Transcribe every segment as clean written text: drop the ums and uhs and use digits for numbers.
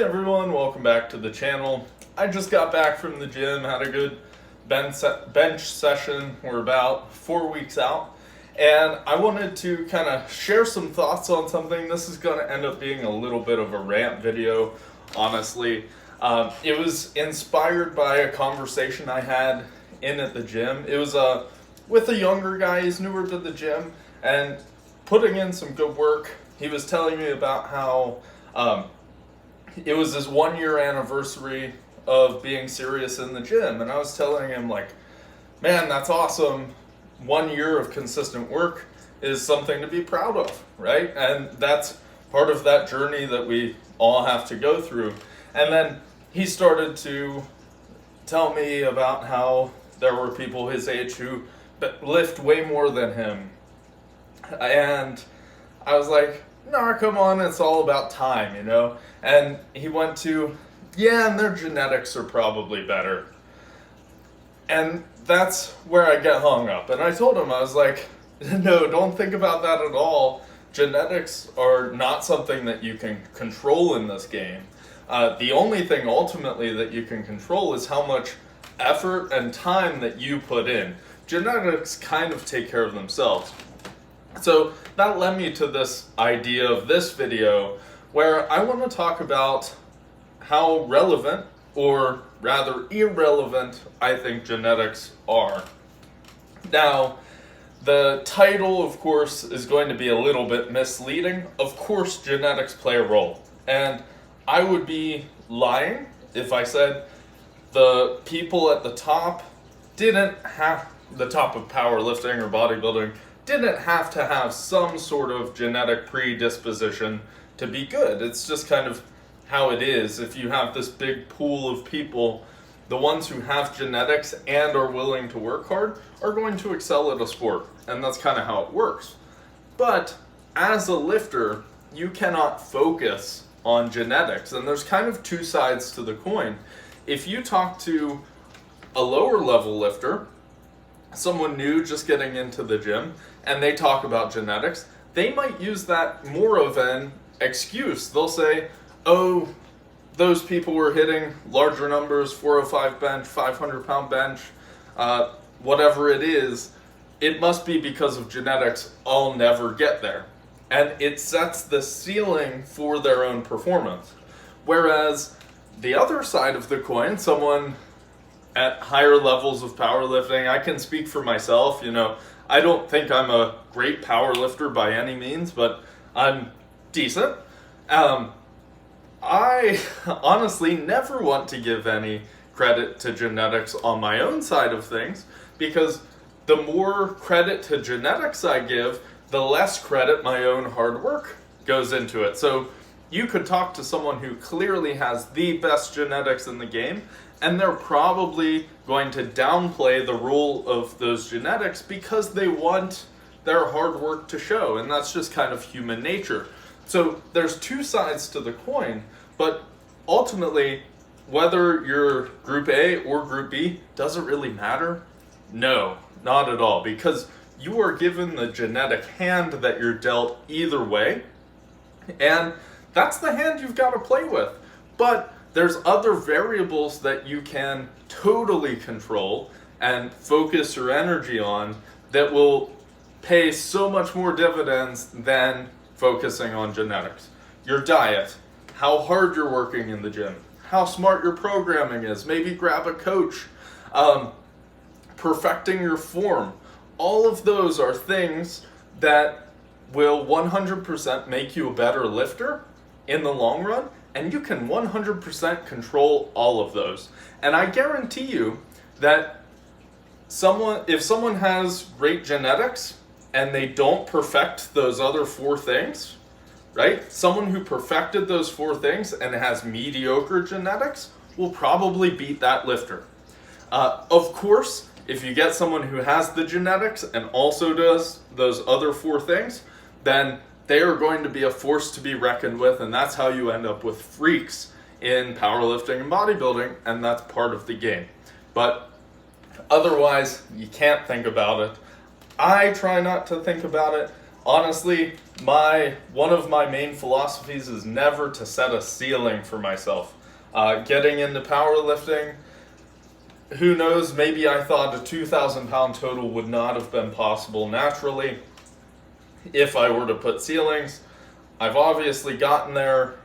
Hey everyone, welcome back to the channel. I just got back from the gym, had a good bench session. We're about 4 weeks out, and I wanted to kind of share some thoughts on something. This is going to end up being a little bit of a rant video, honestly. It was inspired by a conversation I had at the gym. It was with a younger guy. He's newer to the gym and putting in some good work. He was telling me about how it was his 1 year anniversary of being serious in the gym. And I was telling him, like, man, that's awesome. 1 year of consistent work is something to be proud of, right? And that's part of that journey that we all have to go through. And then he started to tell me about how there were people his age who lift way more than him. And I was like, nah, come on, it's all about time, you know? And he went to, yeah, and their genetics are probably better. And that's where I get hung up. And I told him, I was like, no, don't think about that at all. Genetics are not something that you can control in this game. The only thing ultimately that you can control is how much effort and time that you put in. Genetics kind of take care of themselves. So that led me to this idea of this video, where I want to talk about how relevant, or rather irrelevant, I think genetics are. Now, the title, of course, is going to be a little bit misleading. Of course, genetics play a role. And I would be lying if I said the people at the top the top of powerlifting or bodybuilding, didn't have to have some sort of genetic predisposition to be good. It's just kind of how it is. If you have this big pool of people, the ones who have genetics and are willing to work hard are going to excel at a sport. And that's kind of how it works. But as a lifter, you cannot focus on genetics. And there's kind of two sides to the coin. If you talk to a lower level lifter, someone new just getting into the gym, and they talk about genetics, they might use that more of an excuse. They'll say, oh, those people were hitting larger numbers, 405 bench, 500 pound bench, whatever it is, it must be because of genetics. I'll never get there. And it sets the ceiling for their own performance. Whereas the other side of the coin, someone at higher levels of powerlifting, I can speak for myself, you know, I don't think I'm a great powerlifter by any means, but I'm decent. I honestly never want to give any credit to genetics on my own side of things, because the more credit to genetics I give, the less credit my own hard work goes into it. So you could talk to someone who clearly has the best genetics in the game, and they're probably going to downplay the role of those genetics because they want their hard work to show, and that's just kind of human nature. So there's two sides to the coin, but ultimately, whether you're group A or group B, does it really matter? No, not at all, because you are given the genetic hand that you're dealt either way, and that's the hand you've got to play with. But there's other variables that you can totally control and focus your energy on that will pay so much more dividends than focusing on genetics. Your diet, how hard you're working in the gym, how smart your programming is, maybe grab a coach, perfecting your form. All of those are things that will 100% make you a better lifter in the long run, and you can 100% control all of those. And I guarantee you that if someone has great genetics and they don't perfect those other four things, right? Someone who perfected those four things and has mediocre genetics will probably beat that lifter. Of course, if you get someone who has the genetics and also does those other four things, then they are going to be a force to be reckoned with, and that's how you end up with freaks in powerlifting and bodybuilding, and that's part of the game. But otherwise, you can't think about it. I try not to think about it. honestly, one of my main philosophies is never to set a ceiling for myself. Getting into powerlifting, who knows, maybe I thought a 2,000 pound total would not have been possible naturally if I were to put ceilings. I've obviously gotten there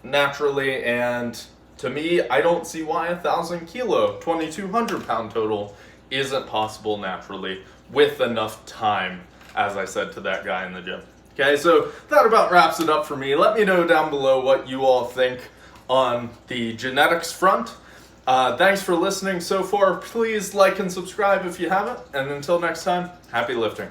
naturally, and to me, I don't see why 1,000 kilo, 2,200 pound total isn't possible naturally with enough time, as I said to that guy in the gym. Okay, so that about wraps it up for me. Let me know down below what you all think on the genetics front. Thanks for listening so far. Please like and subscribe if you haven't, and until next time, happy lifting.